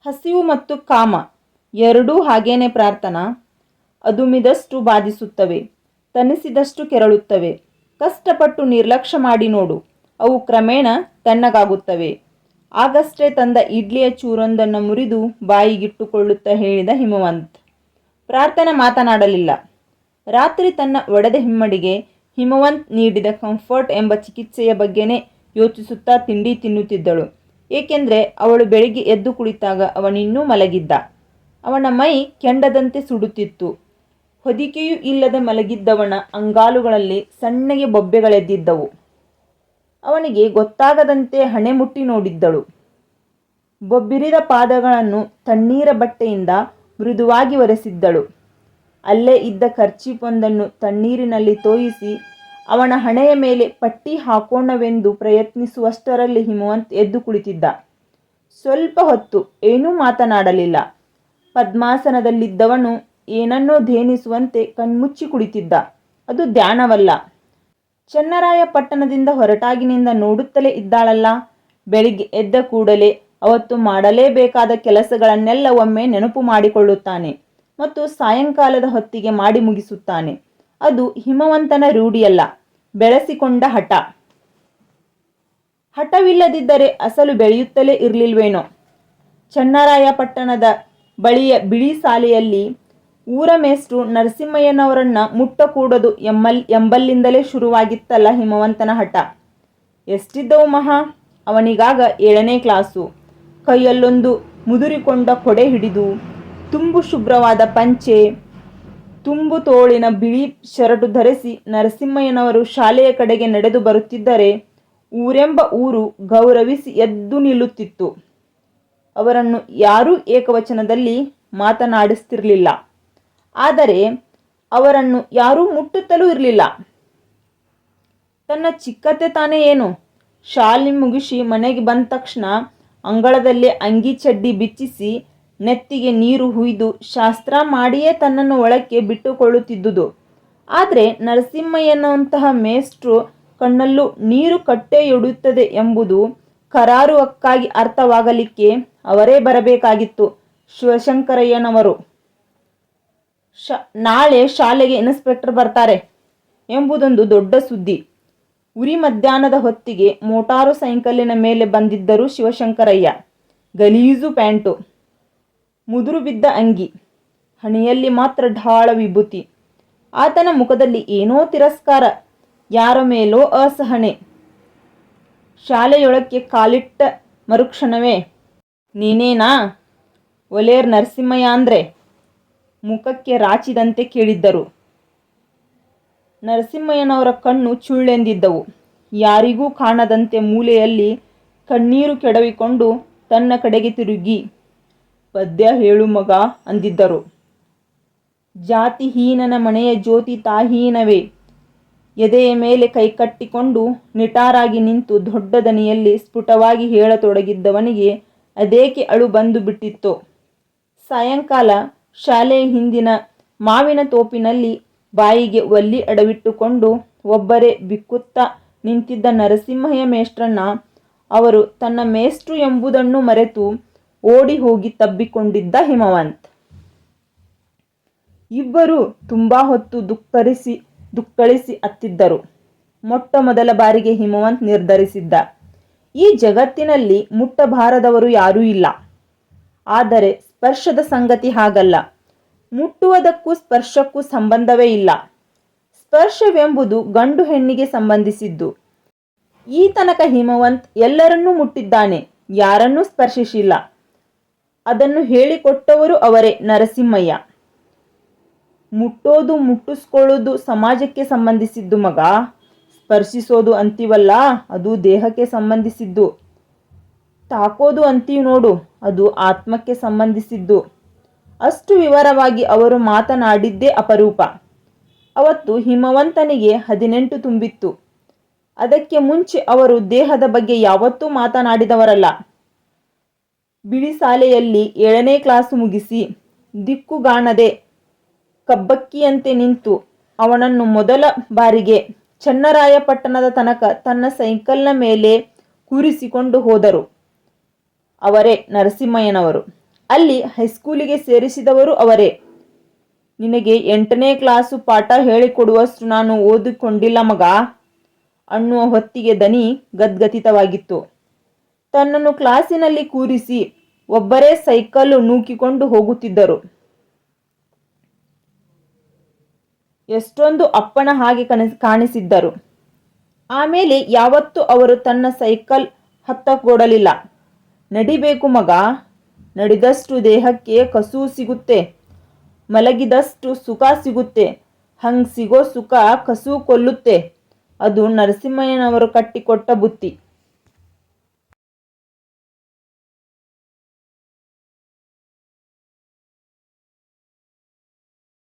ಹಸಿವು ಮತ್ತು ಕಾಮ ಎರಡೂ ಹಾಗೇನೆ ಪ್ರಾರ್ಥನಾ. ಅದುಮಿದಷ್ಟು ಬಾಧಿಸುತ್ತವೆ, ತನಿಸಿದಷ್ಟು ಕೆರಳುತ್ತವೆ. ಕಷ್ಟಪಟ್ಟು ನಿರ್ಲಕ್ಷ್ಯ ಮಾಡಿ ನೋಡು, ಅವು ಕ್ರಮೇಣ ತಣ್ಣಗಾಗುತ್ತವೆ. ಆಗಷ್ಟೇ ತಂದ ಇಡ್ಲಿಯ ಚೂರೊಂದನ್ನು ಮುರಿದು ಬಾಯಿಗಿಟ್ಟುಕೊಳ್ಳುತ್ತಾ ಹೇಳಿದ ಹಿಮವಂತ್. ಪ್ರಾರ್ಥನಾ ಮಾತನಾಡಲಿಲ್ಲ. ರಾತ್ರಿ ತನ್ನ ಒಡೆದ ಹಿಮ್ಮಡಿಗೆ ಹಿಮವಂತ್ ನೀಡಿದ ಕಂಫರ್ಟ್ ಎಂಬ ಚಿಕಿತ್ಸೆಯ ಬಗ್ಗೆನೇ ಯೋಚಿಸುತ್ತಾ ತಿಂಡಿ ತಿನ್ನುತ್ತಿದ್ದಳು. ಏಕೆಂದರೆ ಅವಳು ಬೆಳಿಗ್ಗೆ ಎದ್ದು ಕುಳಿತಾಗ ಅವನಿನ್ನೂ ಮಲಗಿದ್ದ. ಅವನ ಮೈ ಕೆಂಡದಂತೆ ಸುಡುತ್ತಿತ್ತು. ಹೊದಿಕೆಯೂ ಇಲ್ಲದೆ ಮಲಗಿದ್ದವನ ಅಂಗಾಲುಗಳಲ್ಲಿ ಸಣ್ಣಗೆ ಬೊಬ್ಬೆಗಳೆದ್ದಿದ್ದವು. ಅವನಿಗೆ ಗೊತ್ತಾಗದಂತೆ ಹಣೆ ಮುಟ್ಟಿ ನೋಡಿದ್ದಳು. ಬೊಬ್ಬಿರಿದ ಪಾದಗಳನ್ನು ತಣ್ಣೀರ ಬಟ್ಟೆಯಿಂದ ಮೃದುವಾಗಿ ಒರೆಸಿದ್ದಳು. ಅಲ್ಲೇ ಇದ್ದ ಕರ್ಚೀಫೊಂದನ್ನು ತಣ್ಣೀರಿನಲ್ಲಿ ತೋಯಿಸಿ ಅವನ ಹಣೆಯ ಮೇಲೆ ಪಟ್ಟಿ ಹಾಕೋಣವೆಂದು ಪ್ರಯತ್ನಿಸುವಷ್ಟರಲ್ಲಿ ಹಿಮವಂತ್ ಎದ್ದು ಕುಳಿತಿದ್ದ. ಸ್ವಲ್ಪ ಹೊತ್ತು ಏನೂ ಮಾತನಾಡಲಿಲ್ಲ. ಪದ್ಮಾಸನದಲ್ಲಿದ್ದವನು ಏನನ್ನೋ ಧ್ಯಾನಿಸುವಂತೆ ಕಣ್ಮುಚ್ಚಿ ಕುಳಿತಿದ್ದ. ಅದು ಧ್ಯಾನವಲ್ಲ. ಚನ್ನರಾಯಪಟ್ಟಣದಿಂದ ಹೊರಟಾಗಿನಿಂದ ನೋಡುತ್ತಲೇ ಇದ್ದಾಳಲ್ಲ. ಬೆಳಿಗ್ಗೆ ಎದ್ದ ಕೂಡಲೇ ಅವತ್ತು ಮಾಡಲೇಬೇಕಾದ ಕೆಲಸಗಳನ್ನೆಲ್ಲ ಒಮ್ಮೆ ನೆನಪು ಮಾಡಿಕೊಳ್ಳುತ್ತಾನೆ ಮತ್ತು ಸಾಯಂಕಾಲದ ಹೊತ್ತಿಗೆ ಮಾಡಿ ಮುಗಿಸುತ್ತಾನೆ. ಅದು ಹಿಮವಂತನ ರೂಢಿಯಲ್ಲ, ಬೆಳೆಸಿಕೊಂಡ ಹಠ. ಹಠವಿಲ್ಲದಿದ್ದರೆ ಅಸಲು ಬೆಳೆಯುತ್ತಲೇ ಇರಲಿಲ್ವೇನೋ. ಚನ್ನರಾಯಪಟ್ಟಣದ ಬಳಿಯ ಬಿಳಿ ಸಾಲೆಯಲ್ಲಿ ಊರ ಮೇಷ್ಟ್ರು ನರಸಿಂಹಯ್ಯನವರನ್ನ ಮುಟ್ಟಕೂಡದು ಎಂಬಲ್ಲಿಂದಲೇ ಶುರುವಾಗಿತ್ತಲ್ಲ ಹಿಮವಂತನ ಹಠ. ಎಷ್ಟಿದ್ದವು ಮಹಾ, ಅವನಿಗಾಗ 7ನೇ ಕ್ಲಾಸು. ಕೈಯಲ್ಲೊಂದು ಮುದುರಿಕೊಂಡ ಕೊಡೆ ಹಿಡಿದು, ತುಂಬು ಶುಭ್ರವಾದ ಪಂಚೆ, ತುಂಬು ತೋಳಿನ ಬಿಳಿ ಶರಟು ಧರಿಸಿ ನರಸಿಂಹಯ್ಯನವರು ಶಾಲೆಯ ಕಡೆಗೆ ನಡೆದು ಬರುತ್ತಿದ್ದರೆ ಊರೆಂಬ ಊರು ಗೌರವಿಸಿ ಎದ್ದು ನಿಲ್ಲುತ್ತಿತ್ತು. ಅವರನ್ನು ಯಾರೂ ಏಕವಚನದಲ್ಲಿ ಮಾತನಾಡಿಸ್ತಿರಲಿಲ್ಲ. ಆದರೆ ಅವರನ್ನು ಯಾರೂ ಮುಟ್ಟುತ್ತಲೂ ಇರಲಿಲ್ಲ. ತನ್ನ ಚಿಕ್ಕತ್ತೆ ತಾನೇ ಏನು. ಶಾಲೆ ಮುಗಿಸಿ ಮನೆಗೆ ಬಂದ ತಕ್ಷಣ ಅಂಗಳದಲ್ಲೇ ಅಂಗಿ ಚಡ್ಡಿ ಬಿಚ್ಚಿಸಿ ನೆತ್ತಿಗೆ ನೀರು ಹುಯ್ದು ಶಾಸ್ತ್ರ ಮಾಡಿಯೇ ತನ್ನನ್ನು ಒಳಕ್ಕೆ ಬಿಟ್ಟುಕೊಳ್ಳುತ್ತಿದ್ದುದು. ಆದರೆ ನರಸಿಂಹಯ್ಯನಂತಹ ಮೇಷ್ಟ್ರು ಕಣ್ಣಲ್ಲೂ ನೀರು ಕಟ್ಟೆಯೊಡೆಯುತ್ತದೆ ಎಂಬುದು ಕರಾರುವಕ್ಕಾಗಿ ಅರ್ಥವಾಗಲಿಕ್ಕೆ ಅವರೇ ಬರಬೇಕಾಗಿತ್ತು, ಶಿವಶಂಕರಯ್ಯನವರು. ನಾಳೆ ಶಾಲೆಗೆ ಇನ್ಸ್ಪೆಕ್ಟರ್ ಬರ್ತಾರೆ ಎಂಬುದೊಂದು ದೊಡ್ಡ ಸುದ್ದಿ. ಉರಿ ಮಧ್ಯಾಹ್ನದ ಹೊತ್ತಿಗೆ ಮೋಟಾರು ಸೈಕಲ್ಲಿನ ಮೇಲೆ ಬಂದಿದ್ದರು ಶಿವಶಂಕರಯ್ಯ. ಗಲೀಜು ಪ್ಯಾಂಟು, ಮುದುರು ಬಿದ್ದ ಅಂಗಿ, ಹಣೆಯಲ್ಲಿ ಮಾತ್ರ ಢಾಳ ವಿಭೂತಿ. ಆತನ ಮುಖದಲ್ಲಿ ಏನೋ ತಿರಸ್ಕಾರ, ಯಾರ ಮೇಲೋ ಅಸಹನೆ. ಶಾಲೆಯೊಳಕ್ಕೆ ಕಾಲಿಟ್ಟ ಮರುಕ್ಷಣವೇ ನೀನೇನಾ ಒಲೇರ್ ನರಸಿಂಹಯ್ಯ ಅಂದ್ರೆ ಮುಖಕ್ಕೆ ರಾಚಿದಂತೆ ಕೇಳಿದ್ದರು. ನರಸಿಂಹಯ್ಯನವರ ಕಣ್ಣು ಚುಳ್ಳೆಂದಿದ್ದವು. ಯಾರಿಗೂ ಕಾಣದಂತೆ ಮೂಲೆಯಲ್ಲಿ ಕಣ್ಣೀರು ಕೆಡವಿಕೊಂಡು ತನ್ನ ಕಡೆಗೆ ತಿರುಗಿ ಪದ್ಯ ಹೇಳು ಮಗ ಅಂದಿದ್ದರು. ಜಾತಿಹೀನನ ಮನೆಯ ಜ್ಯೋತಿ ತಾಹೀನವೇ. ಎದೆಯ ಮೇಲೆ ಕೈಕಟ್ಟಿಕೊಂಡು ನಿಟಾರಾಗಿ ನಿಂತು ದೊಡ್ಡ ದನಿಯಲ್ಲಿ ಸ್ಫುಟವಾಗಿ ಹೇಳತೊಡಗಿದ್ದವನಿಗೆ ಅದೇಕೆ ಅಳು ಬಂದು ಬಿಟ್ಟಿತ್ತೋ. ಸಾಯಂಕಾಲ ಶಾಲೆಯ ಹಿಂದಿನ ಮಾವಿನ ತೋಪಿನಲ್ಲಿ ಬಾಯಿಗೆ ಒಲ್ಲಿ ಅಡವಿಟ್ಟುಕೊಂಡು ಒಬ್ಬರೇ ಬಿಕ್ಕುತ್ತಾ ನಿಂತಿದ್ದ ನರಸಿಂಹಯ್ಯ ಮೇಷ್ಟ್ರನ್ನ ಅವರು ತನ್ನ ಮೇಷ್ಟ್ರು ಎಂಬುದನ್ನು ಮರೆತು ಓಡಿ ಹೋಗಿ ತಬ್ಬಿಕೊಂಡಿದ್ದ ಹಿಮವಂತ್. ಇಬ್ಬರೂ ತುಂಬಾ ಹೊತ್ತು ದುಕ್ಕಳಿಸಿ ಅತ್ತಿದ್ದರು. ಮೊಟ್ಟ ಮೊದಲ ಬಾರಿಗೆ ಹಿಮವಂತ್ ನಿರ್ಧರಿಸಿದ್ದ, ಈ ಜಗತ್ತಿನಲ್ಲಿ ಮುಟ್ಟಬಾರದವರು ಯಾರೂ ಇಲ್ಲ. ಆದರೆ ಸ್ಪರ್ಶದ ಸಂಗತಿ ಹಾಗಲ್ಲ. ಮುಟ್ಟುವುದಕ್ಕೂ ಸ್ಪರ್ಶಕ್ಕೂ ಸಂಬಂಧವೇ ಇಲ್ಲ. ಸ್ಪರ್ಶವೆಂಬುದು ಗಂಡು ಹೆಣ್ಣಿಗೆ ಸಂಬಂಧಿಸಿದ್ದು. ಈ ತನಕ ಹಿಮವಂತ್ ಎಲ್ಲರನ್ನೂ ಮುಟ್ಟಿದ್ದಾನೆ, ಯಾರನ್ನೂ ಸ್ಪರ್ಶಿಸಿಲ್ಲ. ಅದನ್ನು ಹೇಳಿಕೊಟ್ಟವರು ಅವರೇ, ನರಸಿಂಹಯ್ಯ. ಮುಟ್ಟೋದು ಮುಟ್ಟಿಸ್ಕೊಳ್ಳೋದು ಸಮಾಜಕ್ಕೆ ಸಂಬಂಧಿಸಿದ್ದು ಮಗ. ಸ್ಪರ್ಶಿಸೋದು ಅಂತೀವಲ್ಲ, ಅದು ದೇಹಕ್ಕೆ ಸಂಬಂಧಿಸಿದ್ದು. ತಾಕೋದು ಅಂತೀವಿ ನೋಡು, ಅದು ಆತ್ಮಕ್ಕೆ ಸಂಬಂಧಿಸಿದ್ದು. ಅಷ್ಟು ವಿವರವಾಗಿ ಅವರು ಮಾತನಾಡಿದ್ದೇ ಅಪರೂಪ. ಅವತ್ತು ಹಿಮವಂತನಿಗೆ 18 ತುಂಬಿತ್ತು. ಅದಕ್ಕೆ ಮುಂಚೆ ಅವರು ದೇಹದ ಬಗ್ಗೆ ಯಾವತ್ತೂ ಮಾತನಾಡಿದವರಲ್ಲ. ಬಿಳಿ ಶಾಲೆಯಲ್ಲಿ 7ನೇ ಕ್ಲಾಸು ಮುಗಿಸಿ ದಿಕ್ಕುಗಾಣದೆ ಕಬ್ಬಕ್ಕಿಯಂತೆ ನಿಂತು ಅವನನ್ನು ಮೊದಲ ಬಾರಿಗೆ ಚನ್ನರಾಯಪಟ್ಟಣದ ತನಕ ತನ್ನ ಸೈಕಲ್ನ ಮೇಲೆ ಕೂರಿಸಿಕೊಂಡು ಹೋದರು ಅವರೇ ನರಸಿಂಹಯ್ಯನವರು. ಅಲ್ಲಿ ಹೈಸ್ಕೂಲಿಗೆ ಸೇರಿಸಿದವರು ಅವರೇ. ನಿನಗೆ 8ನೇ ಕ್ಲಾಸು ಪಾಠ ಹೇಳಿಕೊಡುವಷ್ಟು ನಾನು ಓದಿಕೊಂಡಿಲ್ಲ ಮಗ ಅನ್ನುವ ಹೊತ್ತಿಗೆ ದನಿ ಗದ್ಗದಿತವಾಗಿತ್ತು. ತನ್ನನ್ನು ಕ್ಲಾಸಿನಲ್ಲಿ ಕೂರಿಸಿ ಒಬ್ಬರೇ ಸೈಕಲ್ ನೂಕಿಕೊಂಡು ಹೋಗುತ್ತಿದ್ದರು. ಎಷ್ಟೊಂದು ಅಪ್ಪನ ಹಾಗೆ ಕಾಣಿಸಿದ್ದರು. ಆಮೇಲೆ ಯಾವತ್ತೂ ಅವರು ತನ್ನ ಸೈಕಲ್ ಹತ್ತಕೊಡಲಿಲ್ಲ. ನಡಿಬೇಕು ಮಗ, ನಡೆದಷ್ಟು ದೇಹಕ್ಕೆ ಕಸು ಸಿಗುತ್ತೆ, ಮಲಗಿದಷ್ಟು ಸುಖ ಸಿಗುತ್ತೆ, ಹಂಗ್ ಸಿಗೋ ಸುಖ ಕಸು ಕೊಲ್ಲುತ್ತೆ. ಅದು ನರಸಿಂಹಯ್ಯನವರು ಕಟ್ಟಿಕೊಟ್ಟ ಬುತ್ತಿ.